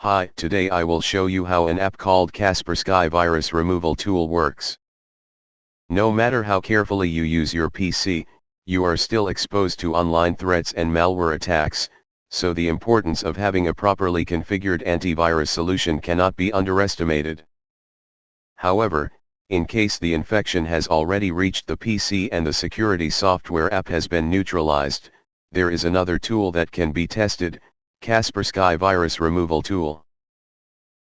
Hi, today I will show you how an app called Casper Sky virus removal tool works. No matter how carefully you use your PC, you are still exposed to online threats and malware attacks, so the importance of having a properly configured antivirus solution cannot be underestimated. However, in case the infection has already reached the PC and the security software app has been neutralized, there is another tool that can be tested, Casper Sky virus removal tool.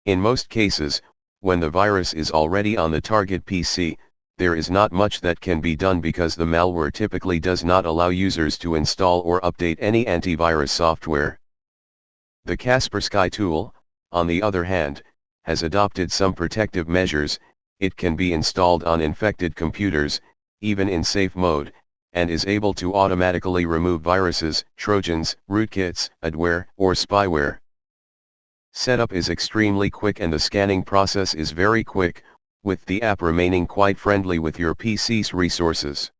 In most cases, when the virus is already on the target PC, there is not much that can be done because the malware typically does not allow users to install or update any antivirus software. The Casper Sky tool, on the other hand, has adopted some protective measures. It can be installed on infected computers, even in safe mode, and is able to automatically remove viruses, trojans, rootkits, adware, or spyware. Setup is extremely quick and the scanning process is very quick, with the app remaining quite friendly with your PC's resources.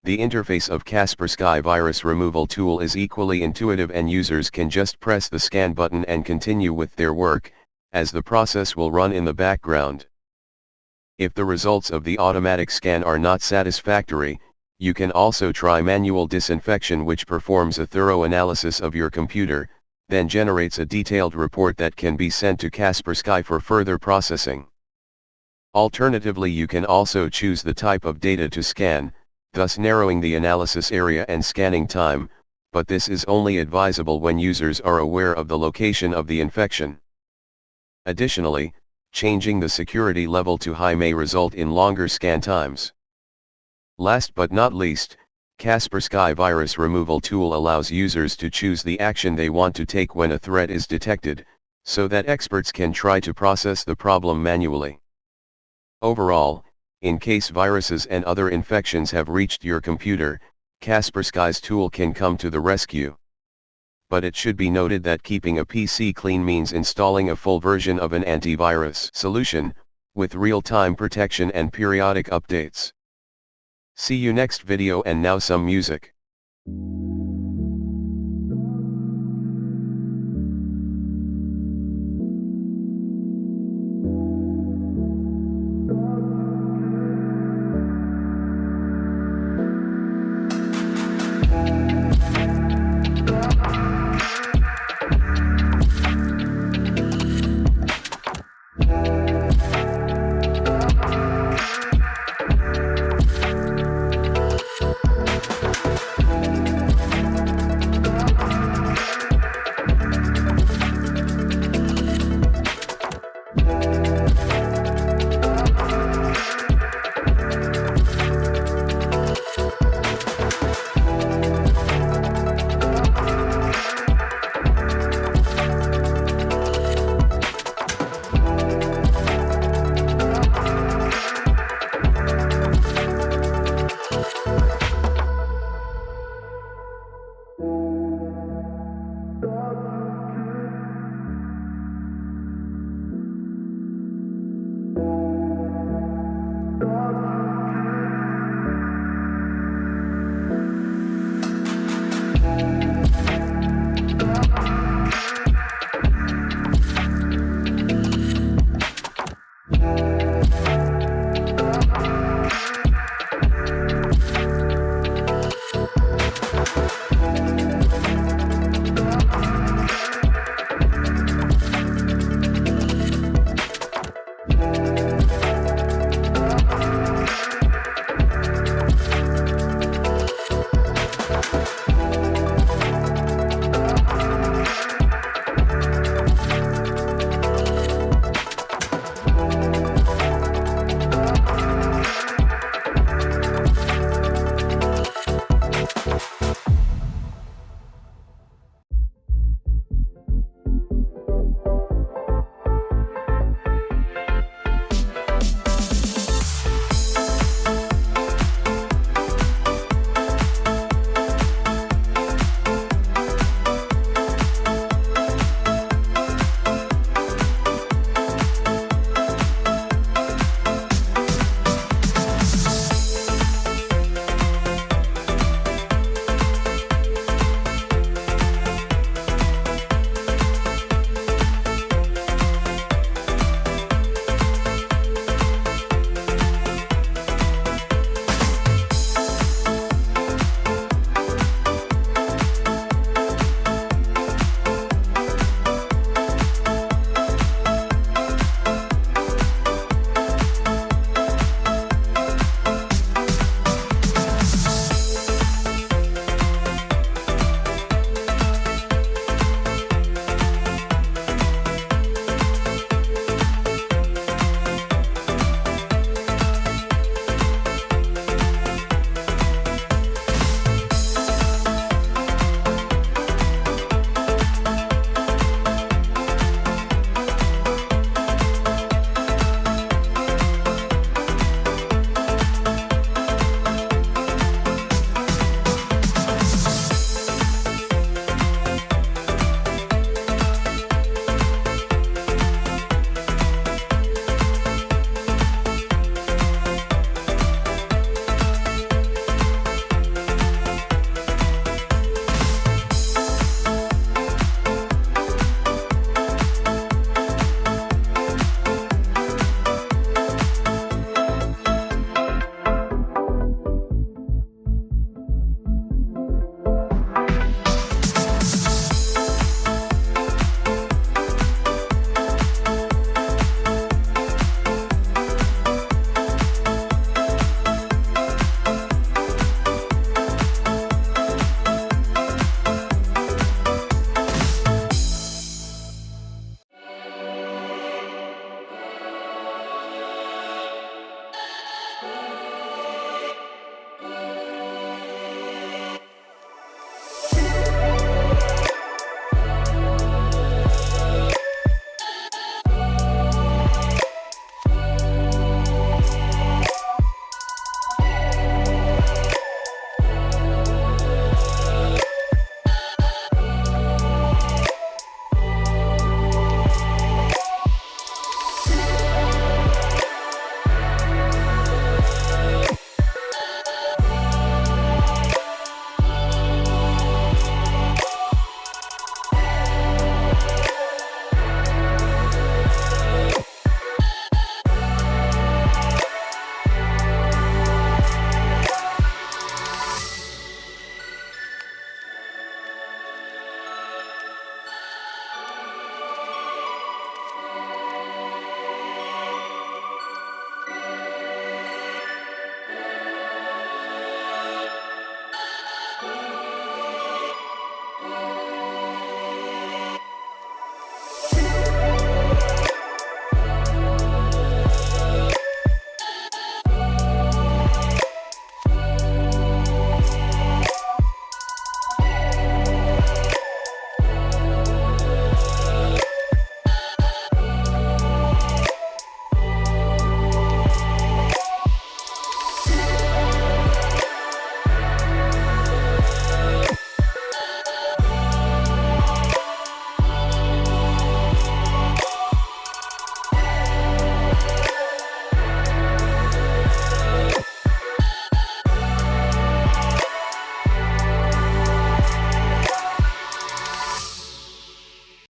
The interface of Casper Sky virus removal tool is equally intuitive and users can just press the scan button and continue with their work, as the process will run in the background. If the results of the automatic scan are not satisfactory, you can also try manual disinfection, which performs a thorough analysis of your computer, then generates a detailed report that can be sent to Casper Sky for further processing. Alternatively, you can also choose the type of data to scan, thus narrowing the analysis area and scanning time, but this is only advisable when users are aware of the location of the infection. Additionally, changing the security level to high may result in longer scan times. Last but not least, Casper Sky virus removal tool allows users to choose the action they want to take when a threat is detected, so that experts can try to process the problem manually. Overall, in case viruses and other infections have reached your computer, Casper Sky's tool can come to the rescue. But it should be noted that keeping a PC clean means installing a full version of an antivirus solution, with real-time protection and periodic updates. See you next video, and now some music.